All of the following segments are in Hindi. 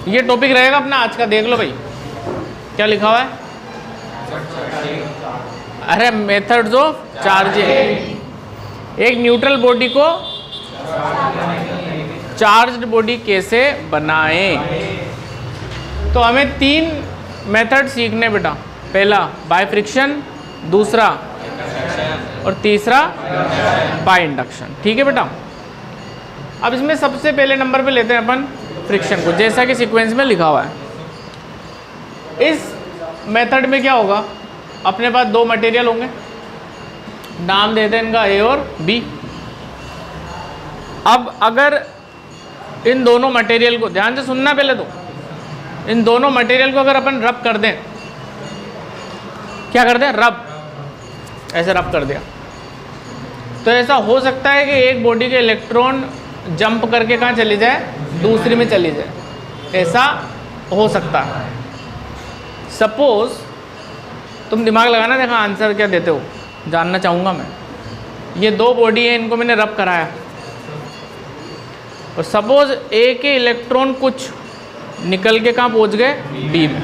ये टॉपिक रहेगा अपना आज का, देख लो भाई क्या लिखा हुआ है। अरे मेथड्स ऑफ चार्जिंग, एक न्यूट्रल बॉडी को चार्ज्ड बॉडी कैसे बनाएं। तो हमें 3 मेथड सीखने बेटा, पहला बाय फ्रिक्शन, दूसरा और तीसरा बाय इंडक्शन, ठीक है बेटा। अब इसमें सबसे पहले नंबर पे लेते हैं अपन फ्रिक्शन को, जैसा कि सीक्वेंस में लिखा हुआ है। इस मेथड में क्या होगा, अपने पास 2 मटेरियल होंगे, नाम देते हैं इनका ए और बी। अब अगर इन दोनों मटेरियल को, ध्यान से सुनना पहले तो, इन दोनों मटेरियल को अगर अपन रब कर दें, क्या कर दें, रब, ऐसे रब कर दिया, तो ऐसा हो सकता है कि एक बॉडी के इलेक्ट्रॉन जंप करके कहाँ चली जाए, दूसरी में चली जाए, ऐसा हो सकता है। सपोज तुम दिमाग लगाना, देखा आंसर क्या देते हो, जानना चाहूँगा मैं। ये 2 बॉडी है, इनको मैंने रब कराया, और सपोज ए के इलेक्ट्रॉन कुछ निकल के कहाँ पहुँच गए, बी में।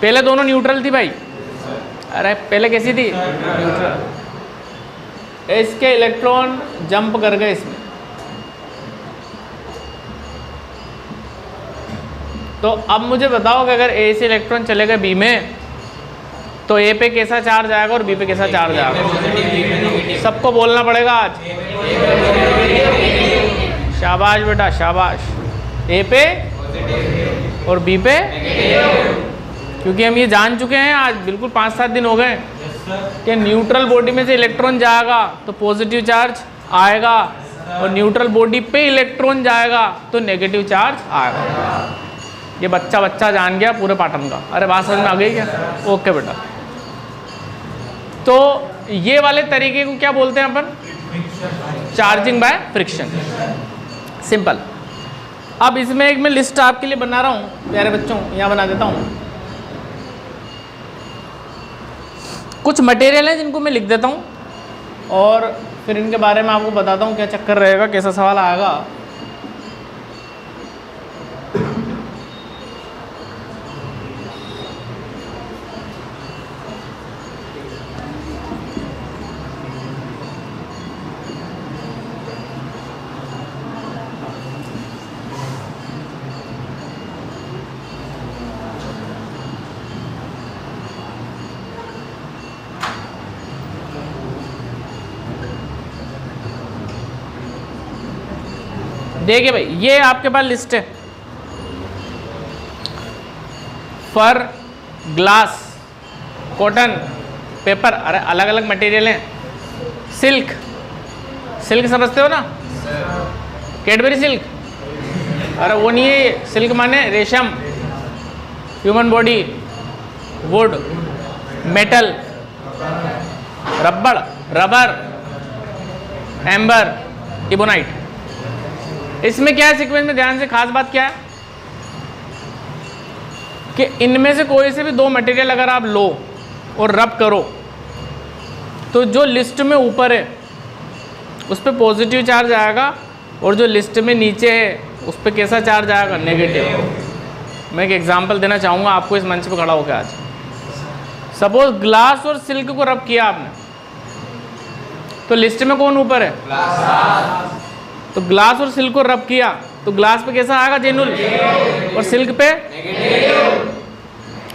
पहले दोनों न्यूट्रल थी भाई, अरे पहले कैसी थी, न्यूट्रल। इसके इलेक्ट्रॉन जंप कर गए इसमें, तो अब मुझे बताओ कि अगर ए से इलेक्ट्रॉन चले गए बी में, तो ए पे कैसा चार्ज आएगा और बी पे कैसा चार्ज आएगा। सबको बोलना पड़ेगा आज, शाबाश बेटा शाबाश। ए पे और बी पे, क्योंकि हम ये जान चुके हैं आज, बिल्कुल 5-7 दिन हो गए कि न्यूट्रल बॉडी में से इलेक्ट्रॉन जाएगा तो पॉजिटिव चार्ज आएगा, और न्यूट्रल बॉडी पे इलेक्ट्रॉन जाएगा तो नेगेटिव चार्ज आएगा। ये बच्चा जान गया पूरे पैटर्न का। अरे बात समझ में आ गई क्या, ओके बेटा। तो ये वाले तरीके को क्या बोलते हैं अपन, चार्जिंग बाय फ्रिक्शन, सिंपल। अब इसमें एक मैं लिस्ट आपके लिए बना रहा हूँ प्यारे बच्चों, यहाँ बना देता हूँ। कुछ मटेरियल हैं जिनको मैं लिख देता हूँ, और फिर इनके बारे में आपको बताता हूँ क्या चक्कर रहेगा, कैसा सवाल आएगा। देखिए भाई, ये आपके पास लिस्ट है, फर, ग्लास, कॉटन, पेपर, अरे अलग अलग मटेरियल हैं। सिल्क, सिल्क समझते हो ना, कैडबरी सिल्क, अरे वो नहीं है, सिल्क माने रेशम, human body, would, metal, rubber, amber, ebonite. इसमें क्या है सीक्वेंस में, ध्यान से, खास बात क्या है कि इनमें से कोई से भी 2 मटेरियल अगर आप लो और रब करो, तो जो लिस्ट में ऊपर है उस पर पॉजिटिव चार्ज आएगा, और जो लिस्ट में नीचे है उस पर कैसा चार्ज आएगा, नेगेटिव। मैं एक एग्जांपल देना चाहूँगा आपको इस मंच पे खड़ा होकर आज। सपोज ग्लास और सिल्क को रब किया आपने, तो लिस्ट में कौन ऊपर है, ग्लास। तो ग्लास और सिल्क को रब किया तो ग्लास पे कैसा आएगा, जेनुल, और सिल्क पे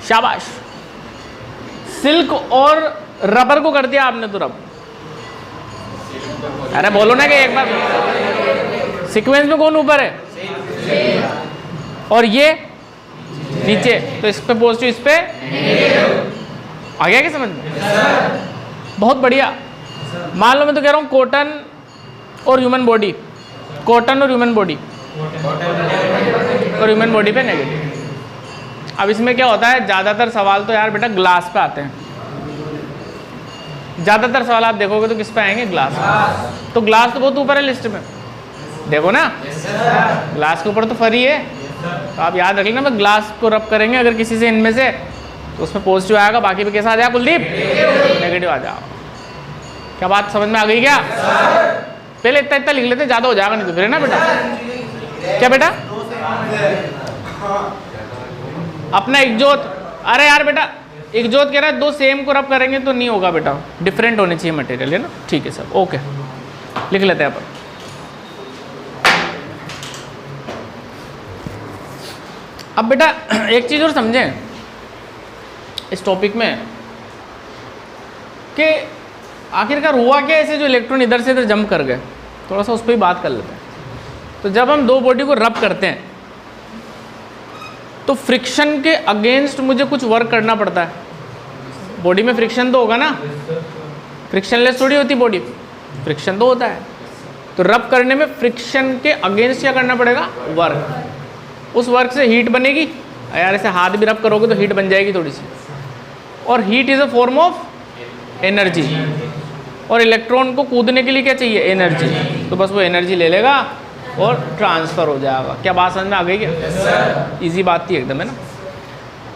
शाबाश। सिल्क और रबर को कर दिया आपने तो रब, अरे बोलो ना कि एक बार, सीक्वेंस में कौन ऊपर है और ये नीचे, तो इस पे पॉजिटिव, इस पे आ गया क्या समझ में, बहुत बढ़िया। मान लो मैं तो कह रहा हूँ कॉटन और ह्यूमन बॉडी, कॉटन और ह्यूमन बॉडी, और ह्यूमन बॉडी पे नेगेटिव। अब इसमें क्या होता है, ज़्यादातर सवाल तो यार बेटा ग्लास पे आते हैं, ज़्यादातर सवाल आप देखोगे तो किस पे आएंगे, ग्लास। तो ग्लास तो बहुत ऊपर है लिस्ट में, देखो ना, ग्लास के ऊपर तो फरी है, तो आप याद रख लेना, मैं ग्लास को रब करेंगे अगर किसी से इनमें से, तो उसमें पॉजिटिव आएगा, बाकी पे कैसा आ जाएगा कुलदीप, नेगेटिव आ जाएगा। क्या बात समझ में आ गई क्या, पहले इतना लिख लेते, ज़्यादा हो जाएगा नहीं तो फिर, है ना बेटा। क्या बेटा, अपना इकजोत, अरे यार बेटा इकजोत कह रहा है दो सेम को रब करेंगे तो नहीं होगा बेटा, डिफरेंट होने चाहिए मटेरियल, है ना। ठीक है सर, ओके लिख लेते हैं अपन। अब बेटा एक चीज़ और समझें इस टॉपिक में कि आखिरकार हुआ क्या ऐसे जो इलेक्ट्रॉन इधर से इधर जंप कर गए, थोड़ा सा उस पर ही बात कर लेते हैं। तो जब हम दो बॉडी को रब करते हैं तो फ्रिक्शन के अगेंस्ट मुझे कुछ वर्क करना पड़ता है। बॉडी में फ्रिक्शन तो होगा ना, फ्रिक्शनलेस थोड़ी होती बॉडी, फ्रिक्शन तो होता है। तो रब करने में फ्रिक्शन के अगेंस्ट क्या करना पड़ेगा, वर्क। उस वर्क से हीट बनेगी, यार ऐसे हाथ भी रब करोगे तो हीट बन जाएगी थोड़ी सी, और heat is a form of energy, और इलेक्ट्रॉन को कूदने के लिए क्या चाहिए, एनर्जी। तो बस वो एनर्जी ले लेगा और ट्रांसफ़र हो जाएगा। क्या बात समझ में आ गई क्या? इजी बात थी एकदम, है ना।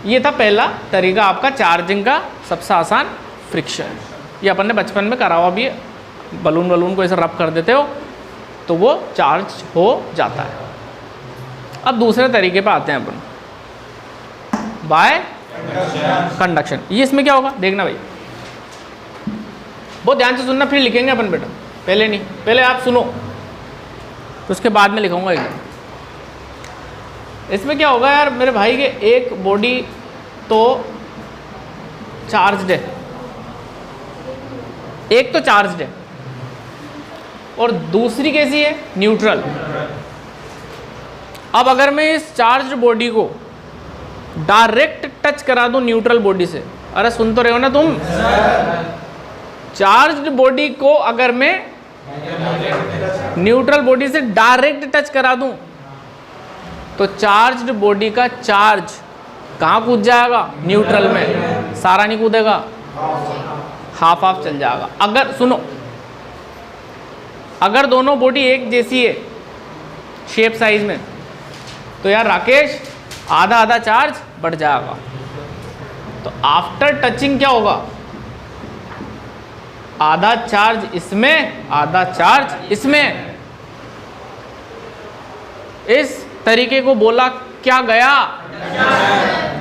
ये था पहला तरीका आपका चार्जिंग का, सबसे आसान फ्रिक्शन। ये अपन ने बचपन में करा हुआ भी है, बलून को ऐसे रब कर देते हो तो वो चार्ज हो जाता है। अब दूसरे तरीके पे आते हैं अपन, बाय कंडक्शन। ये इसमें क्या होगा देखना भाई, बहुत ध्यान से सुनना, फिर लिखेंगे अपन बेटा, पहले नहीं, पहले आप सुनो तो उसके बाद में लिखूंगा एकदम। इसमें क्या होगा यार मेरे भाई के, एक बॉडी तो चार्ज्ड है, एक तो चार्ज्ड है और दूसरी कैसी है, न्यूट्रल। अब अगर मैं इस चार्ज्ड बॉडी को डायरेक्ट टच करा दूं न्यूट्रल बॉडी से, अरे सुन तो रहे हो ना तुम, चार्ज्ड बॉडी को अगर मैं न्यूट्रल बॉडी से डायरेक्ट टच करा दूं तो चार्ज्ड बॉडी का चार्ज कहाँ कूद जाएगा, न्यूट्रल में, सारा नहीं कूदेगा, हाफ हाफ चल जाएगा। अगर सुनो, अगर दोनों बॉडी एक जैसी है शेप साइज में तो यार राकेश आधा आधा चार्ज बढ़ जाएगा। तो आफ्टर टचिंग क्या होगा, आधा चार्ज इसमें आधा चार्ज इसमें। इस तरीके को बोला क्या गया,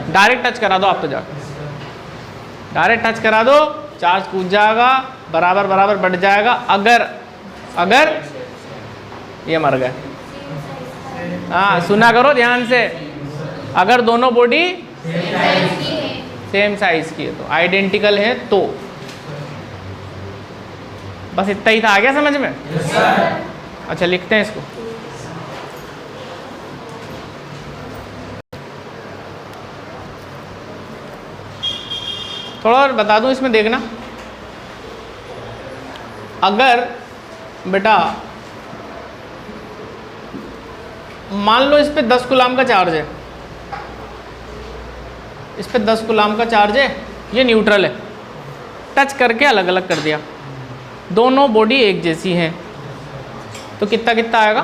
डायरेक्ट टच करा दो आप, तो जाकर डायरेक्ट टच करा दो, चार्ज कूद जाएगा, बराबर बराबर बढ़ जाएगा। अगर ये मर गए, हाँ सुना करो ध्यान से, अगर दोनों बॉडी सेम साइज की है तो, आइडेंटिकल है तो, बस इतना ही था, आ गया समझ में? अच्छा लिखते हैं इसको। थोड़ा और बता दूं इसमें, देखना। अगर बेटा मान लो इस पे 10 कूलाम का चार्ज है, इस पे 10 कूलाम का चार्ज है, ये न्यूट्रल है, टच करके अलग अलग कर दिया, दोनों बॉडी एक जैसी हैं तो कितना कितना आएगा,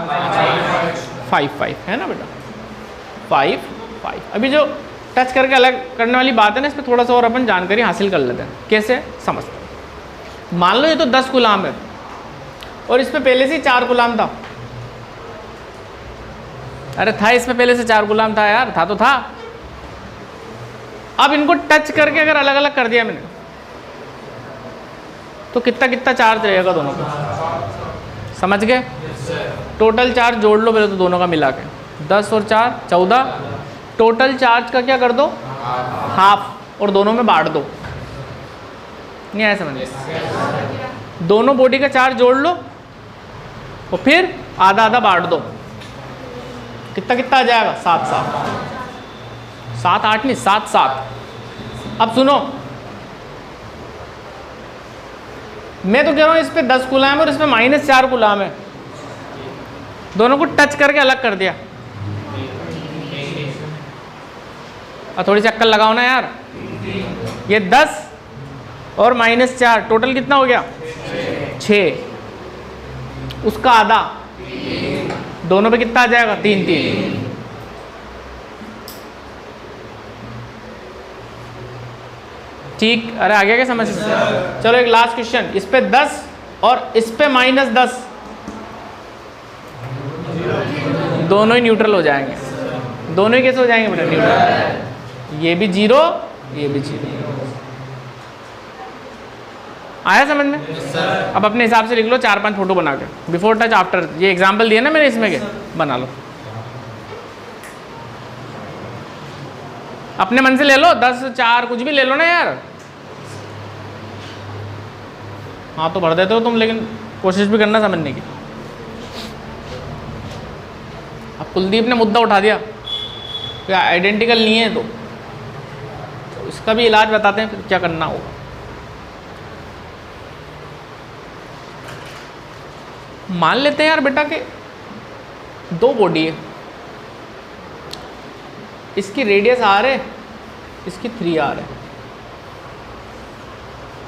5 है ना बेटा, 5। अभी जो टच करके अलग करने वाली बात है ना, इस पर थोड़ा सा और अपन जानकारी हासिल कर लेते हैं, कैसे समझते हैं। मान लो ये तो 10 कूलाम है और इस पे पहले से 4 कूलाम था। अरे था, इसमें पहले से 4 कूलाम था यार, था तो था। अब इनको टच करके अगर अलग अलग कर दिया मैंने तो कितना कितना चार्ज रहेगा दोनों का, समझ गए? टोटल चार्ज जोड़ लो पहले तो दोनों का मिला के, 10 और 4 14। टोटल चार्ज का क्या कर दो, हाफ, और दोनों में बांट दो। नहीं आया समझ? दोनों बॉडी का चार्ज जोड़ लो और फिर आधा आधा बांट दो, कितना कितना आ जाएगा, 7 8 नहीं 7। अब सुनो, मैं तो कह रहा हूँ इस पे 10 कूलाम है और इस पे -4 कूलाम है, दोनों को टच करके अलग कर दिया। और थोड़ी सी अक्कल लगाओ ना यार, ये 10 और -4 टोटल कितना हो गया, 6। उसका आधा, दोनों पे कितना आ जाएगा, 3। ठीक, अरे आ गया क्या समझ? चलो एक लास्ट क्वेश्चन, इस पे 10 और इस पे -10, दोनों ही न्यूट्रल हो जाएंगे। दोनों ही कैसे हो जाएंगे बेटा, न्यूट्रल। ये भी 0, ये भी 0। आया समझ में? अब अपने हिसाब से लिख लो 4-5 फोटो बना के, बिफोर टच आफ्टर। ये एग्जाम्पल दिया ना मैंने इसमें के, बना लो अपने मन से, ले लो 10, 4 कुछ भी ले लो ना यार। हाँ तो भर देते हो तुम, लेकिन कोशिश भी करना समझने की। अब कुलदीप ने मुद्दा उठा दिया कि आइडेंटिकल नहीं है, तो इसका भी इलाज बताते हैं फिर क्या करना होगा। मान लेते हैं यार बेटा कि 2 बॉडी है, इसकी रेडियस r है, इसकी 3r है,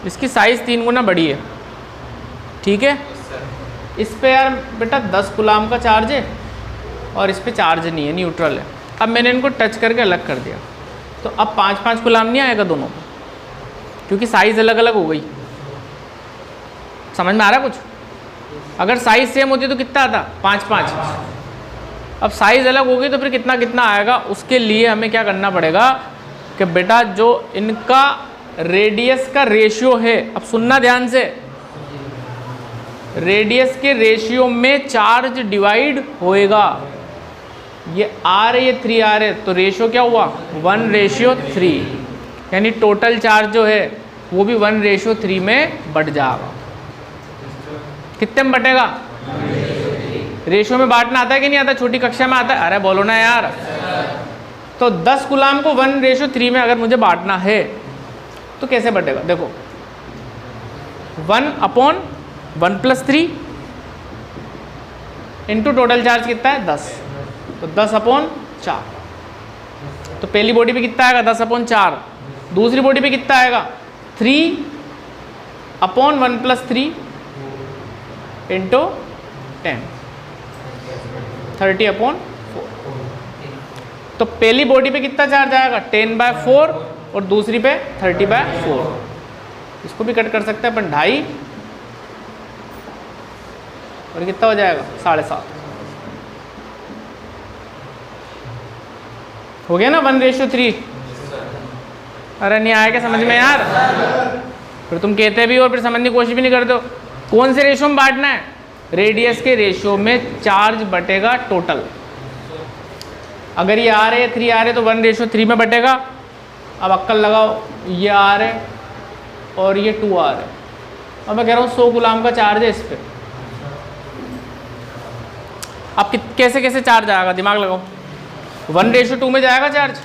इसकी साइज 3 गुना बड़ी है, ठीक है। इस पे यार बेटा 10 कूलाम का चार्ज है और इस पे चार्ज नहीं है, न्यूट्रल है। अब मैंने इनको टच करके अलग कर दिया, तो अब 5-5 कूलाम नहीं आएगा दोनों को, क्योंकि साइज अलग अलग हो गई। समझ में आ रहा है कुछ? अगर साइज सेम होती तो कितना आता? 5-5। अब साइज अलग होगी तो फिर कितना कितना आएगा। उसके लिए हमें क्या करना पड़ेगा कि बेटा जो इनका रेडियस का रेशियो है, अब सुनना ध्यान से, रेडियस के रेशियो में चार्ज डिवाइड होएगा। ये r है, ये 3r है, तो रेशियो क्या हुआ? 1:3, यानी टोटल चार्ज जो है वो भी 1:3 में बढ़ जाएगा। कितने में बटेगा? रेशियो में बांटना आता है कि नहीं आता? छोटी कक्षा में आता है? अरे बोलो ना यार। तो 10 कूलाम को 1:3 में अगर मुझे बांटना है तो कैसे बटेगा? देखो 1/1+3 इंटू टोटल चार्ज कितना है? 10, तो 10/4। तो पहली बॉडी पे कितना आएगा? 10/4। दूसरी बॉडी पे कितना आएगा? 3/1+3 इंटू 10, 30/4। तो पहली बॉडी पे कितना चार्ज आएगा? 10/4 और दूसरी पे 30/4। इसको भी कट कर सकते हैं अपन, 2.5 और कितना हो जाएगा? 7.5। हो गया ना 1:3। अरे नहीं आया क्या समझ में यार? फिर तुम कहते भी और फिर समझने की कोशिश भी नहीं करते हो। कौन से रेशियो में बांटना है? रेडियस के रेशियो में चार्ज बटेगा टोटल। अगर ये r है, 3r है, तो 1:3 में बटेगा। अब अक्कल लगाओ, ये r है और ये 2r है। अब मैं कह रहा हूँ 100 कूलाम का चार्ज है इस पर। अब कैसे कैसे चार्ज आएगा? दिमाग लगाओ। 1:2 में जाएगा चार्ज।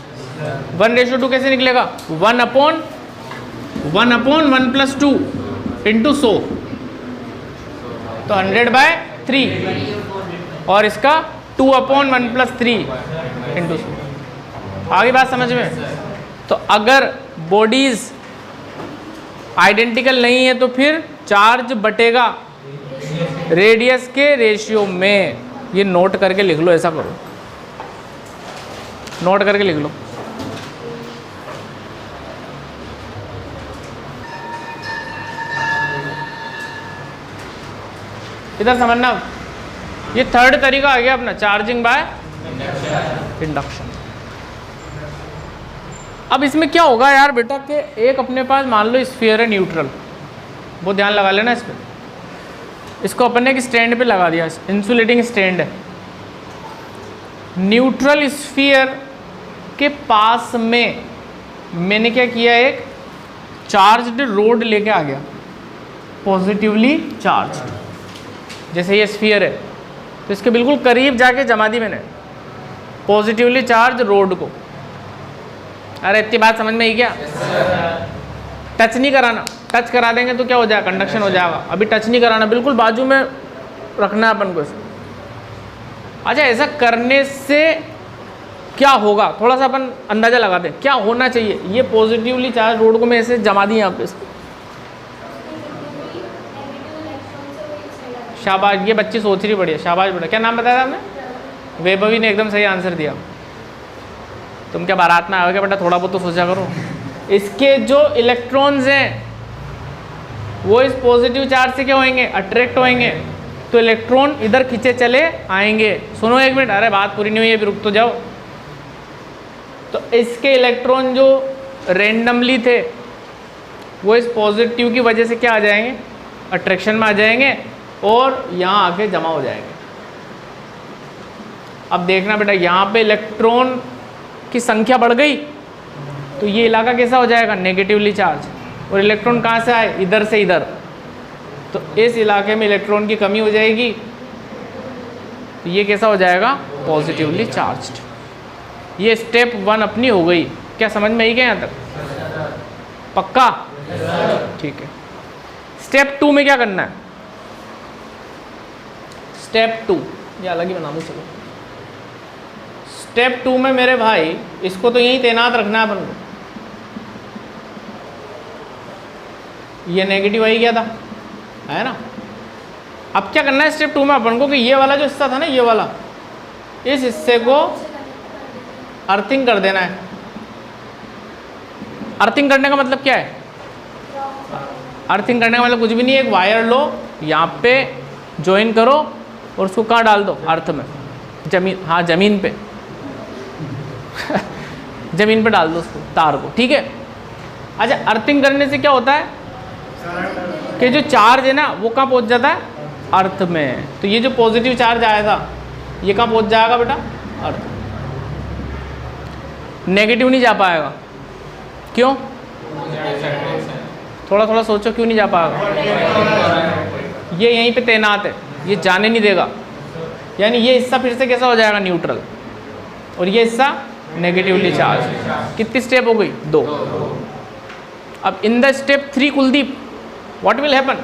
1:2 कैसे निकलेगा? 1/1+2 इंटू 100, तो 100/3, और इसका 2/1+3 इंटू 100। आगे बात समझ में? तो अगर बॉडीज आइडेंटिकल नहीं है तो फिर चार्ज बटेगा रेडियस के रेशियो में। ये नोट करके लिख लो, ऐसा करो, नोट करके लिख लो। इधर समझना, ये थर्ड तरीका आ गया अपना, चार्जिंग बाय इंडक्शन। अब इसमें क्या होगा यार बेटा कि एक अपने पास मान लो स्फीयर है न्यूट्रल, वो ध्यान लगा लेना इस पर। इसको अपन ने एक स्टैंड पे लगा दिया, इंसुलेटिंग स्टैंड है। न्यूट्रल स्फीयर के पास में मैंने क्या किया, एक चार्ज्ड रोड लेके आ गया, पॉजिटिवली चार्ज्ड। जैसे ये स्फीयर है तो इसके बिल्कुल करीब जाके जमा दी मैंने पॉजिटिवली चार्ज रोड को। अरे इतनी बात समझ में आई क्या? टच नहीं कराना, टच करा देंगे तो क्या हो जाएगा? कंडक्शन हो जाएगा। अभी टच नहीं कराना, बिल्कुल बाजू में रखना है अपन को इसे। अच्छा, ऐसा करने से क्या होगा थोड़ा सा अपन अंदाजा लगा दें, क्या होना चाहिए। ये पॉजिटिवली चार्ज रोड को मैं ऐसे जमा दी यहाँ पे। शाबाश, ये बच्ची सोच रही बढ़िया, शाबाश बेटा। क्या नाम बताया था आपने? वैभवी ने एकदम सही आंसर दिया। तुम क्या बारात में आओगे बेटा? थोड़ा बहुत तो सोचा करो। इसके जो इलेक्ट्रॉन्स हैं वो इस पॉजिटिव चार्ज से क्या होंगे? अट्रैक्ट होंगे, तो इलेक्ट्रॉन इधर खींचे चले आएंगे। सुनो एक मिनट, अरे बात पूरी नहीं हुई है, फिर रुक तो जाओ। तो इसके इलेक्ट्रॉन जो रेंडमली थे वो इस पॉजिटिव की वजह से क्या आ जाएंगे, अट्रैक्शन में आ जाएंगे और यहाँ आके जमा हो जाएंगे। अब देखना बेटा, यहाँ पे इलेक्ट्रॉन की संख्या बढ़ गई तो ये इलाका कैसा हो जाएगा, नेगेटिवली चार्ज, और इलेक्ट्रॉन कहाँ से आए, इधर से इधर, तो इस इलाके में इलेक्ट्रॉन की कमी हो जाएगी, तो ये कैसा हो जाएगा, पॉजिटिवली चार्ज्ड। ये स्टेप 1 अपनी हो गई। क्या समझ में आई क्या यहाँ तक, पक्का? ठीक है। स्टेप 2 में क्या करना है, स्टेप 2 ये अलग ही बना दो चलो। स्टेप 2 में मेरे भाई इसको तो यहीं तैनात रखना है अपन को। ये नेगेटिव आई गया था, है ना। अब क्या करना है स्टेप 2 में अपन को कि ये वाला जो हिस्सा था ना, ये वाला, इस हिस्से को अर्थिंग कर देना है। अर्थिंग करने का मतलब क्या है, अर्थिंग करने का मतलब कुछ भी नहीं है, एक वायर लो, यहाँ पे ज्वाइन करो और उसको कहाँ डाल दो, अर्थ में, जमीन, हाँ जमीन पे जमीन पे डाल दो उसको, तार को, ठीक है। अच्छा, अर्थिंग करने से क्या होता है कि जो चार्ज है ना वो कहाँ पहुँच जाता है, अर्थ में। तो ये जो पॉजिटिव चार्ज आया था ये कहाँ पहुँच जाएगा बेटा, अर्थ। नेगेटिव नहीं जा पाएगा, क्यों, थोड़ा थोड़ा सोचो, क्यों नहीं जा पाएगा, ये यहीं पे तैनात है, ये जाने नहीं देगा। यानी ये हिस्सा फिर से कैसा हो जाएगा, न्यूट्रल, और ये हिस्सा नेगेटिवली चार्ज। कितनी स्टेप हो गई, 2। अब in the step 3 Kuldeep what will happen,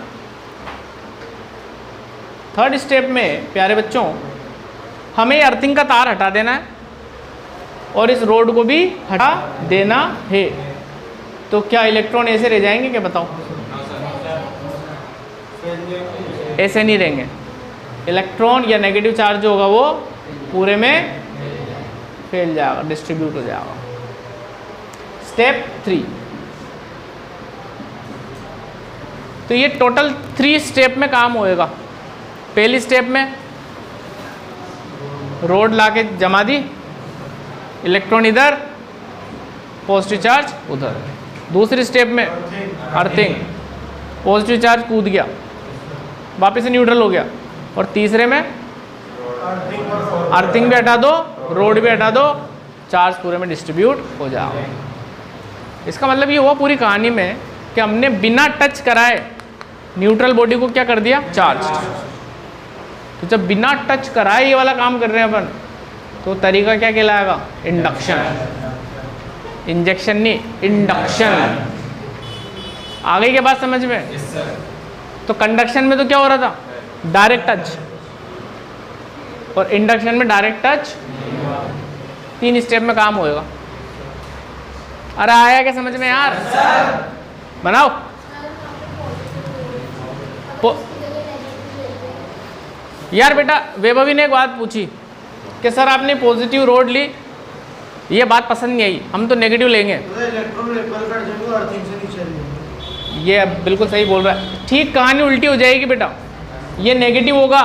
third step में प्यारे बच्चों हमें अर्थिंग का तार हटा देना है और इस रोड को भी हटा देना है। तो क्या इलेक्ट्रॉन ऐसे रह जाएंगे क्या, बताओ? ऐसे नहीं रहेंगे, इलेक्ट्रॉन या नेगेटिव चार्ज जो होगा वो पूरे में फैल जाएगा, डिस्ट्रीब्यूट हो जाएगा। स्टेप 3, तो ये टोटल 3 स्टेप में काम होएगा। पहली स्टेप में रोड लाके जमा दी, इलेक्ट्रॉन इधर, पॉजिटिव चार्ज उधर। दूसरी स्टेप में अर्थिंग, पॉजिटिव चार्ज कूद गया, वापस से न्यूट्रल हो गया। और तीसरे में अर्थिंग भी हटा दो, रोड भी हटा दो, चार्ज पूरे में डिस्ट्रीब्यूट हो जाएगा। इसका मतलब ये हुआ पूरी कहानी में कि हमने बिना टच कराए न्यूट्रल बॉडी को क्या कर दिया, चार्ज। तो जब बिना टच कराए ये वाला काम कर रहे हैं अपन, तो तरीका क्या कहलाएगा, इंडक्शन। इंजेक्शन नहीं, इंडक्शन। आ गई क्या बात समझ में? तो कंडक्शन में तो क्या हो रहा था, डायरेक्ट टच, और इंडक्शन में डायरेक्ट टच। 3 स्टेप में काम होएगा। अरे आया क्या समझ में यार, बनाओ। यार बेटा वैभवी ने एक बात पूछी कि सर आपने पॉजिटिव रोड ली, ये बात पसंद नहीं आई, हम तो नेगेटिव लेंगे। ये बिल्कुल सही बोल रहा है, ठीक कहानी उल्टी हो जाएगी बेटा। ये नेगेटिव होगा,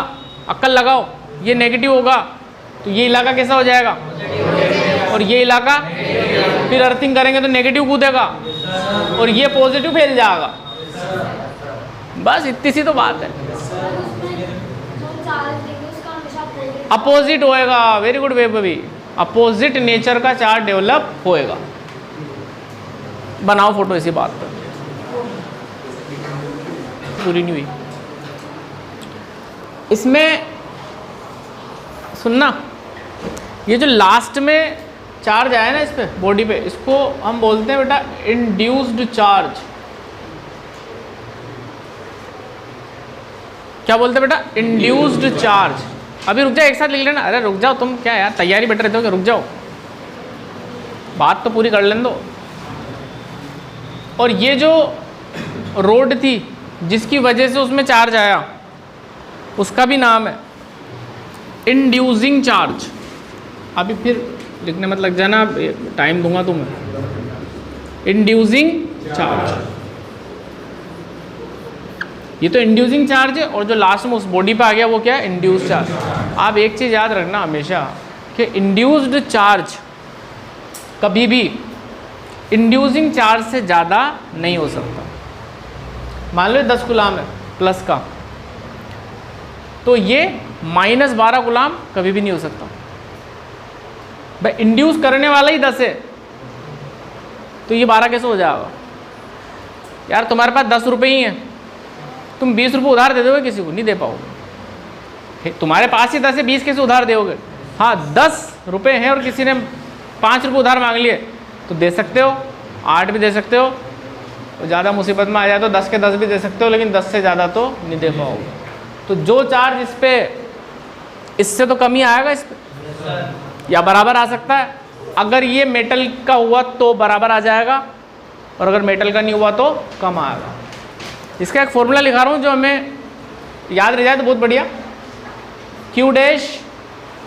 अक्ल लगाओ, ये नेगेटिव होगा तो ये इलाका कैसा हो जाएगा, और ये इलाका फिर अर्थिंग करेंगे तो नेगेटिव कूदेगा और ये पॉजिटिव फैल जाएगा। बस इतनी सी तो बात है। अपोजिट होएगा, very good Vaibhavi, opposite nature का चार्ज डेवलप होएगा। बनाओ फोटो इसी बात पर, पूरी नहीं हुई। इसमें सुनना, ये जो लास्ट में चार्ज आया ना इस पे बॉडी पे, इसको हम बोलते हैं बेटा इंड्यूस्ड चार्ज। क्या बोलते हैं बेटा, इंड्यूस्ड चार्ज। अभी रुक जाओ, एक साथ लिख लेना। अरे रुक जाओ तुम, क्या यार तैयारी बैठ रहते हो क्या, रुक जाओ, बात तो पूरी कर लेने दो। और ये जो रोड थी जिसकी वजह से उसमें चार्ज आया, उसका भी नाम है इंड्यूसिंग चार्ज। अभी फिर लिखने मत लग जाना, टाइम दूंगा तुम्हें। इंड्यूसिंग चार्ज, ये तो इंड्यूसिंग चार्ज है, और जो लास्ट में उस बॉडी पे आ गया वो क्या है, इंड्यूस्ड चार्ज। आप एक चीज़ याद रखना हमेशा कि इंड्यूस्ड चार्ज कभी भी इंड्यूसिंग चार्ज से ज़्यादा नहीं हो सकता। मान लो 10 कूलाम है प्लस का, तो ये -12 कूलाम कभी भी नहीं हो सकता। भाई इंड्यूस करने वाला ही 10 है, तो ये 12 कैसे हो जाएगा? यार तुम्हारे पास 10 रुपये ही हैं, तुम 20 रुपये उधार दे दोगे किसी को? नहीं दे पाओगे। तुम्हारे पास ही 10 है, 20 कैसे उधार दोगे? हाँ 10 रुपये हैं और किसी ने 5 रुपये उधार मांग लिए तो दे सकते हो, 8 भी दे सकते हो, तो ज़्यादा मुसीबत में आ जाए तो 10 के 10 भी दे सकते हो, लेकिन 10 से ज़्यादा तो नहीं दे पाओगे। तो जो चार्ज इस पे, इससे तो कम ही आएगा इस पे, या बराबर आ सकता है। अगर ये मेटल का हुआ तो बराबर आ जाएगा, और अगर मेटल का नहीं हुआ तो कम आएगा। इसका एक फॉर्मूला लिखा रहा हूँ जो हमें याद रह जाए तो बहुत बढ़िया। Q dash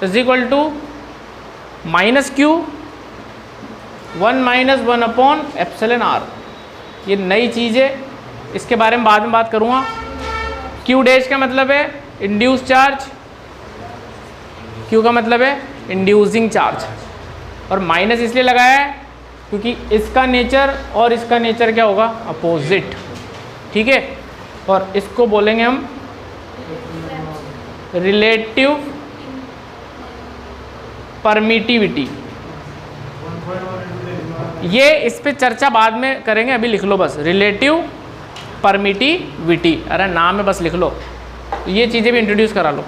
is equal to -Q 1 - 1 upon epsilon R। ये नई चीज़ है, इसके बारे में बाद में बात करूँगा। Q डैश का मतलब है इंड्यूस चार्ज, Q का मतलब है इंड्यूसिंग चार्ज, और माइनस इसलिए लगाया है क्योंकि इसका नेचर और इसका नेचर क्या होगा? अपोजिट। ठीक है, और इसको बोलेंगे हम रिलेटिव परमिटिविटी। ये इस पे चर्चा बाद में करेंगे, अभी लिख लो बस रिलेटिव परमिटिविटी। अरे नाम है, बस लिख लो, ये चीज़ें भी इंट्रोड्यूस करा लो।